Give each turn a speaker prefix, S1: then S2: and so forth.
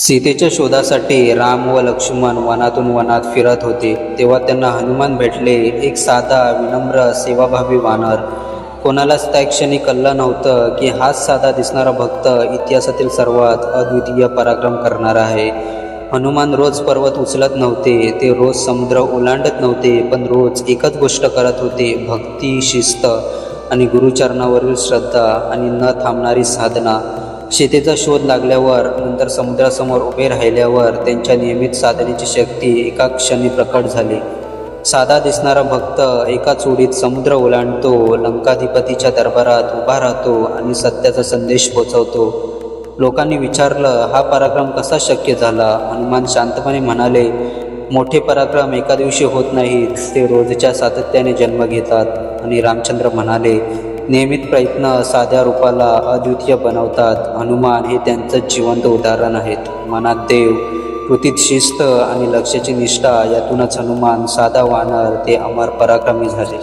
S1: सीतेच्या शोधासाठी राम व लक्ष्मण वनातून वनात फिरत होते, तेव्हा त्यांना हनुमान भेटले. एक साधा विनम्र सेवाभावी वानर. कोणालाच त्या क्षणी कळलं नव्हतं की हाच साधा दिसणारा भक्त इतिहासातील सर्वात अद्वितीय पराक्रम करणारा आहे. हनुमान रोज पर्वत उचलत नव्हते, ते रोज समुद्र ओलांडत नव्हते, पण रोज एकच गोष्ट करत होते: भक्ती, शिस्त आणि गुरुचरणावरील श्रद्धा आणि न थांबणारी साधना. सीतेचा शोध लागल्यावर, नंतर समुद्रासमोर उभे राहिल्यावर त्यांच्या नियमित साधनेची शक्ती एका क्षणी प्रकट झाली. साधा दिसणारा भक्त एकाच उडीत समुद्र ओलांडतो, लंकाधिपतीच्या दरबारात उभा राहतो आणि सत्याचा संदेश पोचवतो. लोकांनी विचारलं, हा पराक्रम कसा शक्य झाला? हनुमान शांतपणे म्हणाले, मोठे पराक्रम एका दिवशी होत नाहीत, ते रोजच्या सातत्याने जन्म घेतात. आणि रामचंद्र म्हणाले, नियमित प्रयत्न साध्या रूपाला अद्वितीय बनवतात. हनुमान हे त्यांचं जिवंत उदाहरण आहेत. मनात देव, कृतीत शिस्त आणि लक्ष्याची निष्ठा, यातूनच हनुमान साधा वानर ते अमर पराक्रमी झाले.